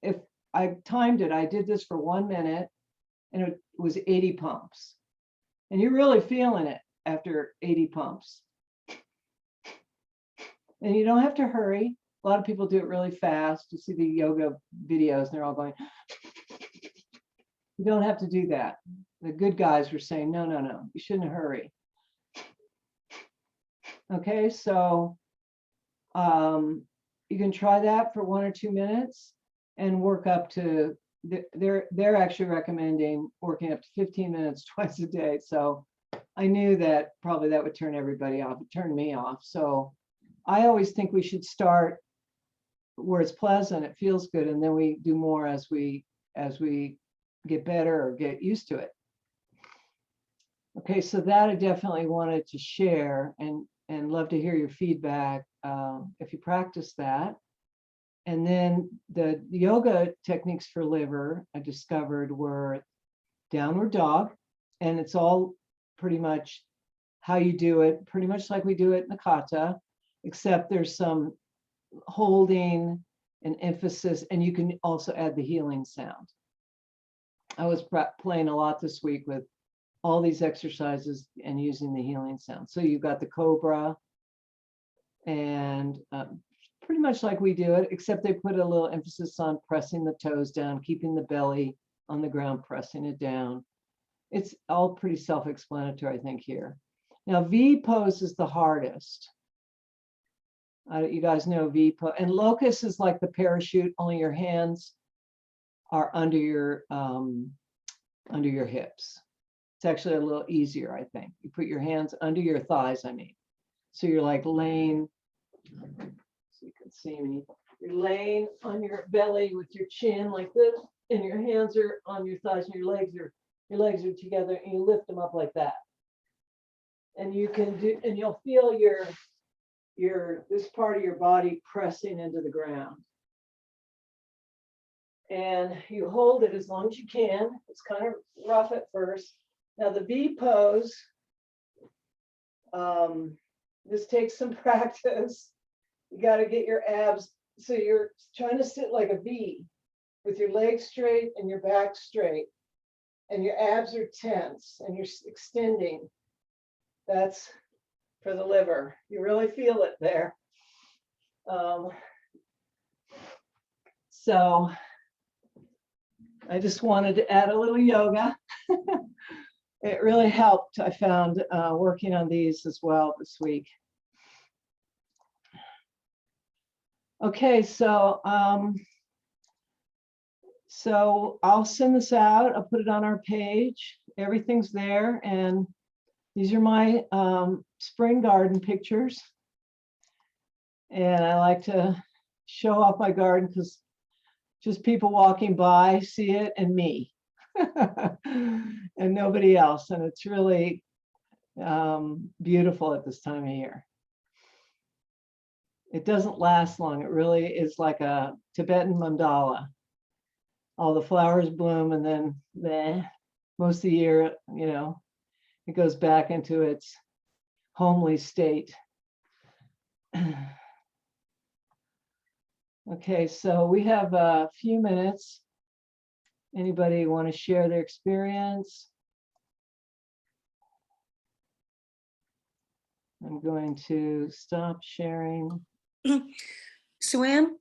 if I timed it, I did this for 1 minute and it was 80 pumps. And you're really feeling it after 80 pumps. And you don't have to hurry. A lot of people do it really fast. You see the yoga videos and they're all going. You don't have to do that. The good guys were saying, no, you shouldn't hurry. Okay, so you can try that for 1 or 2 minutes and work up to, they're actually recommending working up to 15 minutes twice a day. So I knew that probably that would turn everybody off. It turned me off. So I always think we should start where it's pleasant, it feels good, and then we do more as we get better or get used to it. Okay, so that I definitely wanted to share and love to hear your feedback if you practice that. And then the yoga techniques for liver I discovered were downward dog, and it's all pretty much how you do it, pretty much like we do it in the kata, except there's some holding and emphasis, and you can also add the healing sound. I was playing a lot this week with all these exercises and using the healing sound. So you've got the cobra, and pretty much like we do it, except they put a little emphasis on pressing the toes down, keeping the belly on the ground, pressing it down. It's all pretty self-explanatory, I think, here. Now, V pose is the hardest. You guys know V pose, and locust is like the parachute, only your hands are under your hips. It's actually a little easier, I think. You put your hands under your thighs, So you're like laying, so you can see me. You're laying on your belly with your chin like this, and your hands are on your thighs, and your legs are together, and you lift them up like that. And you can do, and you'll feel this part of your body pressing into the ground. And you hold it as long as you can. It's kind of rough at first. Now the V pose, this takes some practice. You got to get your abs. So you're trying to sit like a V with your legs straight and your back straight. And your abs are tense and you're extending. That's for the liver. You really feel it there. So I just wanted to add a little yoga. It really helped, I found, working on these as well this week. Okay, so I'll send this out. I'll put it on our page. Everything's there, and these are my spring garden pictures. And I like to show off my garden because just people walking by see it and me. And nobody else, and it's really beautiful at this time of year. It doesn't last long. It really is like a Tibetan mandala. All the flowers bloom, and then most of the year, it goes back into its homely state. Okay, so we have a few minutes. Anybody want to share their experience? I'm going to stop sharing. Sue Ann,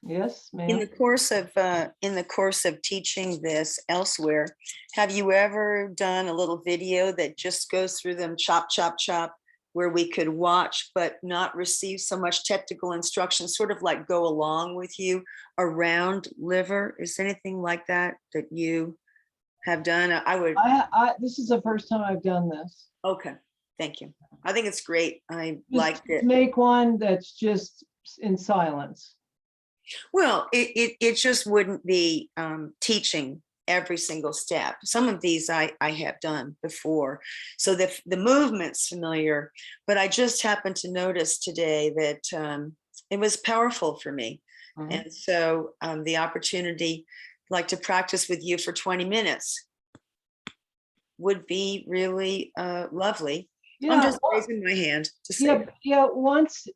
Yes, in ma'am. the course of teaching this elsewhere, have you ever done a little video that just goes through them chop, chop, chop, where we could watch but not receive so much technical instruction, sort of like go along with you around liver? Is there anything like that that you have done? I would. This is the first time I've done this. Okay, thank you. I think it's great. I Just liked it. make one that's just in silence. Well, it just wouldn't be teaching every single step. Some of these I have done before, so the movement's familiar, but I just happened to notice today that it was powerful for me. Mhm. And so the opportunity, like to practice with you for 20 minutes, would be really lovely. I'm Yeah, just raising my hand to say yeah, that. yeah. Once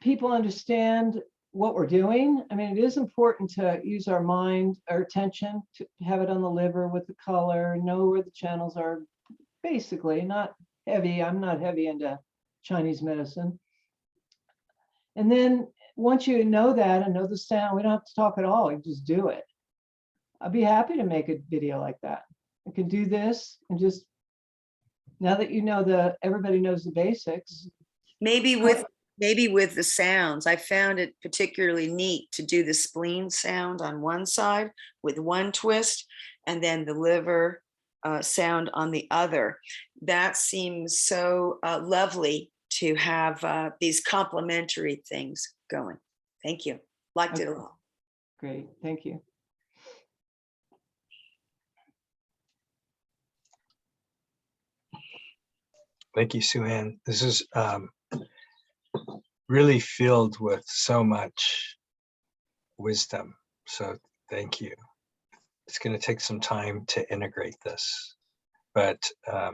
people understand what we're doing, I mean, it is important to use our mind, our attention, to have it on the liver with the color, know where the channels are. Basically, not heavy. I'm not heavy into Chinese medicine. And then once you know that and know the sound, we don't have to talk at all. You just do it. I'd be happy to make a video like that. I can do this and just, now that you know everybody knows the basics. Maybe with the sounds, I found it particularly neat to do the spleen sound on one side with one twist, and then the liver sound on the other. That seems so lovely to have these complementary things going. Thank you. Liked it a lot. Great, thank you. Thank you, Sue Ann. This is really filled with so much wisdom. So thank you. It's going to take some time to integrate this, but I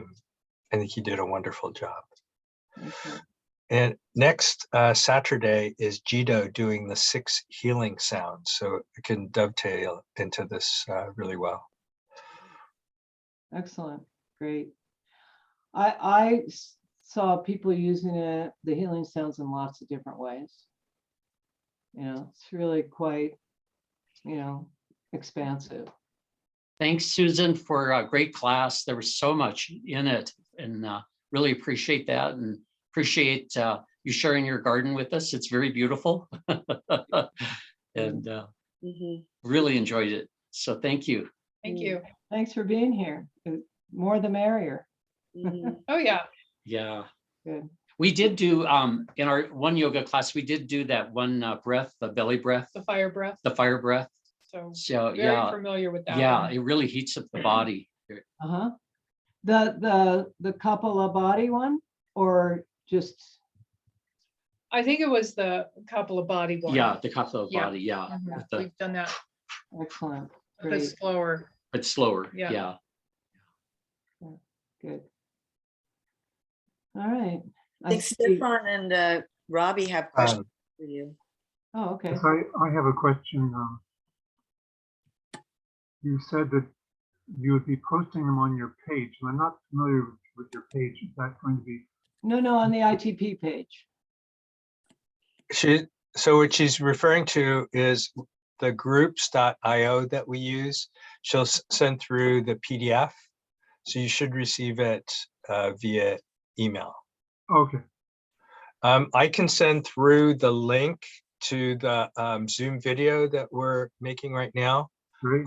think you did a wonderful job. Okay. And next Saturday is Jito doing the 6 healing sounds. So it can dovetail into this really well. Excellent, great. I saw people using it, the healing sounds, in lots of different ways. You know, it's really quite, you know, expansive. Thanks, Susan, for a great class. There was so much in it, and really appreciate that, and appreciate you sharing your garden with us. It's very beautiful. And really enjoyed it. So thank you. Thank you. Thanks for being here. More the merrier. Oh, yeah. Yeah. Good. We did do, in our one yoga class, we did do that one breath, the belly breath, The fire breath. the fire breath. So So very yeah, familiar with that. yeah, one. it really heats up the body. Uh-huh. The Kapala body one, or just, I think it was the couple of body one. Yeah, the kapha Yeah. body, yeah. Mhm. With the, We've done that excellent, a bit great, slower. but slower, Yeah. yeah. good. All right. I think Stefan and Robbie have questions for you. Oh, okay. Yes, I have a question. You said that you would be posting them on your page, and I'm not familiar with your page. Is that going to be? No, on the ITP page. So what she's referring to is the groups.io that we use. She'll send through the PDF. So you should receive it via email. Okay. I can send through the link to the Zoom video that we're making right now. Great.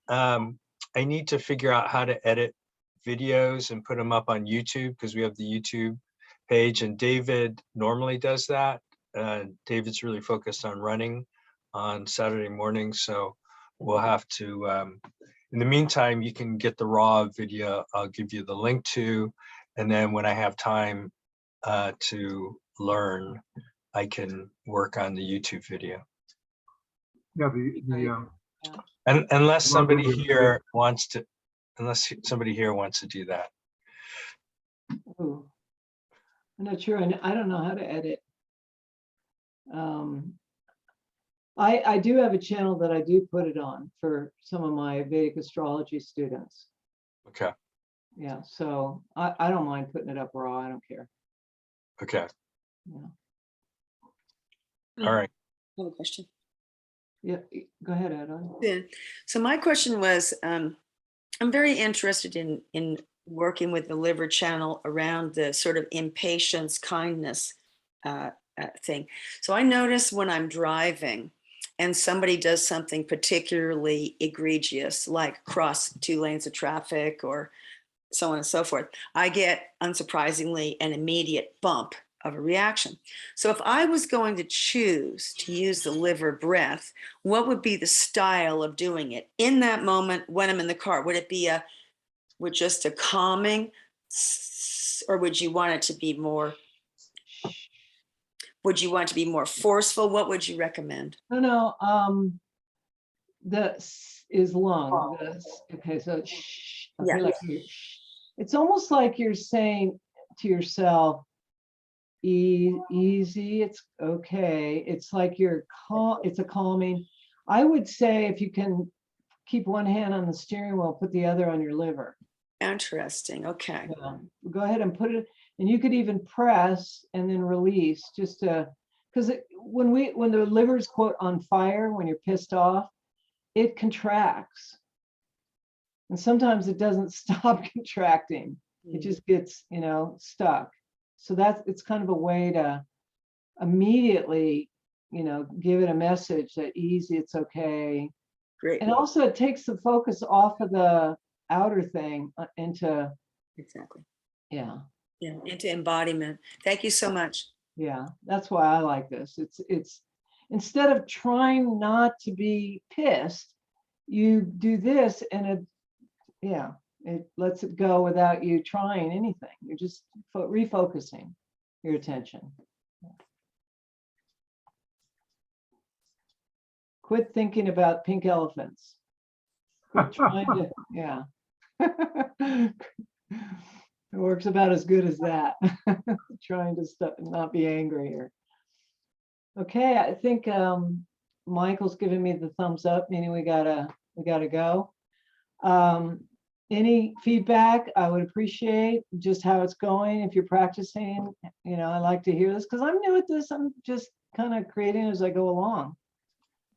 I need to figure out how to edit videos and put them up on YouTube, because we have the YouTube page, and David normally does that. David's really focused on running on Saturday mornings, so we'll have to, in the meantime, you can get the raw video. I'll give you the link to, and then when I have time to learn, I can work on the YouTube video. Yeah, And unless somebody here wants to, unless somebody here wants to do that. Ooh. I'm not sure. I don't know how to edit. I do have a channel that I do put it on for some of my Vedic astrology students. Okay. Yeah, so I don't mind putting it up raw. I don't care. Okay. Yeah, All right. I have a question. yeah. Go ahead, Ed. Yeah. So my question was, I'm very interested in working with the liver channel around the sort of impatience, kindness thing. So I notice when I'm driving and somebody does something particularly egregious, like cross 2 lanes of traffic or so on and so forth, I get, unsurprisingly, an immediate bump of a reaction. So if I was going to choose to use the liver breath, what would be the style of doing it in that moment when I'm in the car? Would it be with just a calming, or would you want it to be more, forceful? What would you recommend? No, the S is lung. Okay, so shh. Okay, Yeah. like it's almost like you're saying to yourself, easy, it's okay. It's like you're calm, it's a calming. I would say if you can keep one hand on the steering wheel, put the other on your liver. Interesting. Okay. Yeah. Go ahead and put it, and you could even press and then release just to, because when the liver's quote on fire, when you're pissed off, it contracts. And sometimes it doesn't stop contracting. It just gets, stuck. So it's kind of a way to immediately, give it a message that easy, it's okay. Great. And also it takes the focus off of the outer thing into, Exactly. yeah, Into embodiment. Thank you so much. yeah. That's why I like this. It's instead of trying not to be pissed, you do this and it lets it go without you trying anything. You're just refocusing your attention. Quit thinking about pink elephants. Quit trying to, yeah. It works about as good as that. Trying to not be angry here. Okay, I think Michael's giving me the thumbs up, meaning we gotta go. Any feedback I would appreciate, just how it's going. If you're practicing, I like to hear this because I'm new at this. I'm just kind of creating as I go along.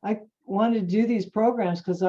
I wanted to do these programs because